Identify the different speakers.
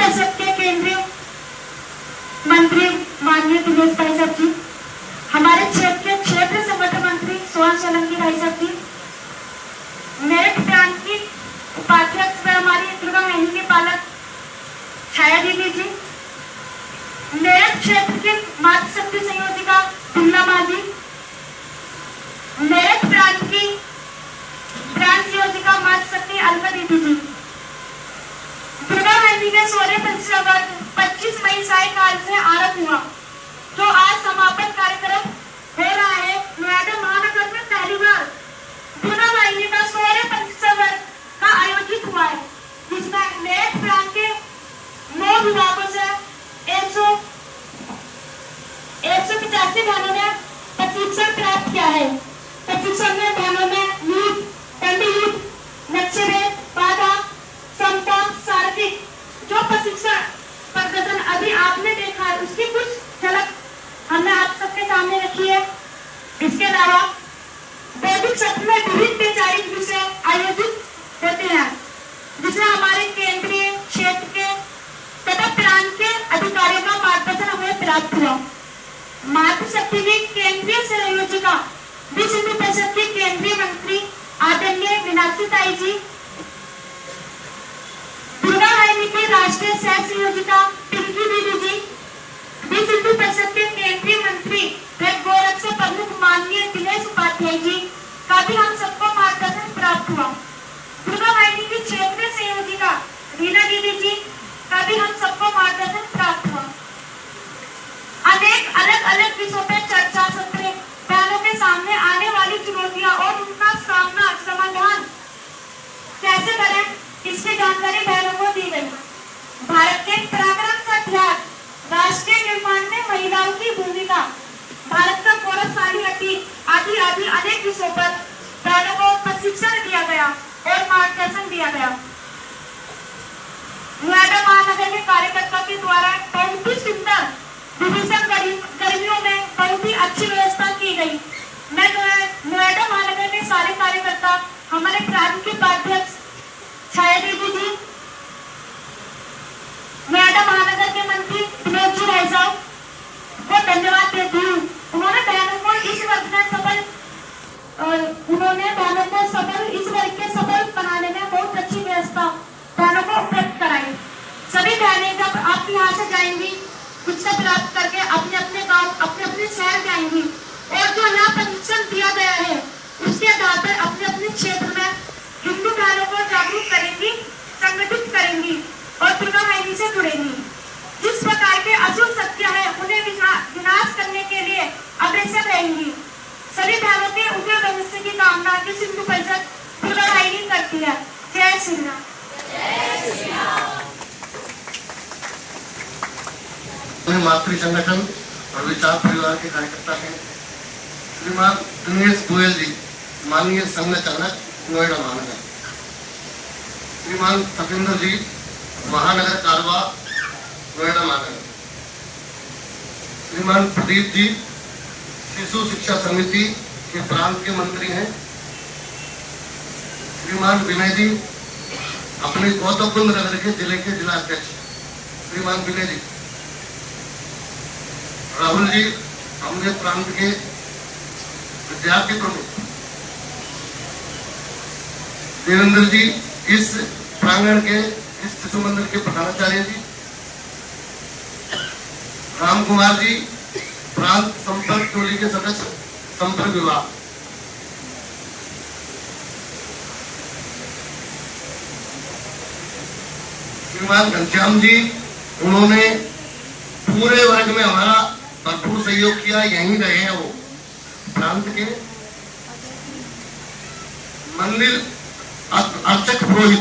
Speaker 1: परिषद के केंद्रीय मंत्री माननीय दिनेश भाई साहब जी, हमारे क्षेत्र संगठन मंत्री सोहन सोलंकी भाई साहब जी, मेरठ प्रांत की उपाध्यक्ष व हमारी दुर्गा वाहिनी के पालक छाया दीदी जी, मेरठ क्षेत्र के मातृशक्ति संयोजिका बिमला माँ जी, मेरठ प्रांत की प्रांत संयोजिका मातृशक्ति अलका दीदी जी, दुर्गा वाहिनी के 16 प्रतिशत 25 मई सायकाल से आरंभ हुआ, जो आज समापन कार्यक्रम हो रहा है। नोएडा महानगर में पहली बार दुर्गा वाहिनी का 16 प्रतिशत का आयोजित हुआ है, जिसमें मेरठ प्रांत के 9 विभागों से 185 बहनों ने प्रशिक्षण प्राप्त किया है। प्रशिक्षण में बहनों में यूथ, पंडित, नक्शेबेद, बाधा, समता, सारथिक जो प्रशिक्षण प्रदर्शन अभी आपने देखा है, उसकी कुछ झलक हमने आप सबके सामने रखी है। इसके अलावा वैदिक सत्र में विभिन्न वैचारिक विषय आयोजित होते हैं, जिसमें हमारे केंद्रीय क्षेत्र के तथा प्रांत के अधिकारियों का मार्गदर्शन हमें प्राप्त हुआ। मातृशक्ति की केंद्रीय संयोजिका विश्व हिंदू परिषद के केंद्रीय मंत्री आदरणीय मीनाक्षी ताई जी, दुर्गा वाहिनी की राष्ट्रीय सह संयोजिका पिंकी दीदी जी, विश्व हिंदू परिषद के केंद्रीय मंत्री व गोरक्ष प्रमुख माननीय दिनेश उपाध्याय जी का भी हम सबको मार्गदर्शन प्राप्त हुआ। दुर्गा वाहिनी की क्षेत्रीय संयोजिका रीना दीदी जी का भी हम सबको मार्गदर्शन प्राप्त हुआ। अनेक अलग अलग विषयों पर चर्चा सत्र बहनों के सामने आने वाली चुनौतियां और उनका सामना समाधान कैसे करें, इसकी जानकारी बहनों को दी गई। भारत के पराक्रम का त्याग, राष्ट्र निर्माण में महिलाओं की भूमिका, भारत का गौरवशाली अतीत आदि आदि अनेक विषयों पर बहनों को प्रशिक्षण दिया गया और मार्गदर्शन दिया गया। नोएडा महानगर के कार्यकर्ताओं के द्वारा बहुत ही सुंदर विभिन्न गर्मियों में बहुत ही अच्छी व्यवस्था की गई। मैं नोएडा महानगर के सारे कार्यकर्ता, हमारे प्रांत के उपाध्यक्ष छाया दीदी जी, नोएडा महानगर के मंत्री दिनेश जी भाई साहब को धन्यवाद देती हूँ। उन्होंने बहनों को इस वर्ग के सफल बनाने में बहुत अच्छी व्यवस्था बहनों को उपलब्ध कराई। सभी बहनें जब आप यहाँ से जाएंगी, शिक्षा प्राप्त करके अपने अपने गांव, अपने अपने शहर जाएंगी और जो यहाँ प्रशिक्षण दिया गया है, उसके आधार पर अपने अपने क्षेत्र में हिंदू बहनों को जागरूक करेंगी, संगठित करेंगी और दुर्गा वाहिनी से जुड़ेंगी। जिस प्रकार के अशुभ सत्य है, उन्हें विनाश करने के लिए अग्रसर रहेंगी। सभी बहनों के उज्जवल भविष्य की कामना विश्व हिंदू परिषद दुर्गा वाहिनी करती है। जय श्री राम।
Speaker 2: मातृ संगठन और विचार परिवार के कार्यकर्ता हैं श्रीमान दिनेश गोयल जी, माननीय संघ चालक नोएडा महानगर, श्रीमान सतेंद्र जी, महानगर कारवा नोएडा महानगर, श्रीमान प्रदीप जी, शिशु शिक्षा समिति के प्रांत के मंत्री हैं, श्रीमान विनय जी, अपने गौतमबुद्ध नगर के जिले के जिला अध्यक्ष श्रीमान विनय जी, राहुल जी, हमने प्रांत के विद्यार्थी प्रमुख, देवेंद्र जी, इस प्रांगण के इस शिशु मंदिर के प्रधानाचार्य जी, राम कुमार जी, प्रांत संपर्क टोली के सदस्य संपर्क विभाग, श्रीमान घनश्याम जी, उन्होंने पूरे वर्ग में हमारा भरपूर सहयोग किया। यहीं रहे हैं वो प्रांत के मंदिर अर्चक पुरोहित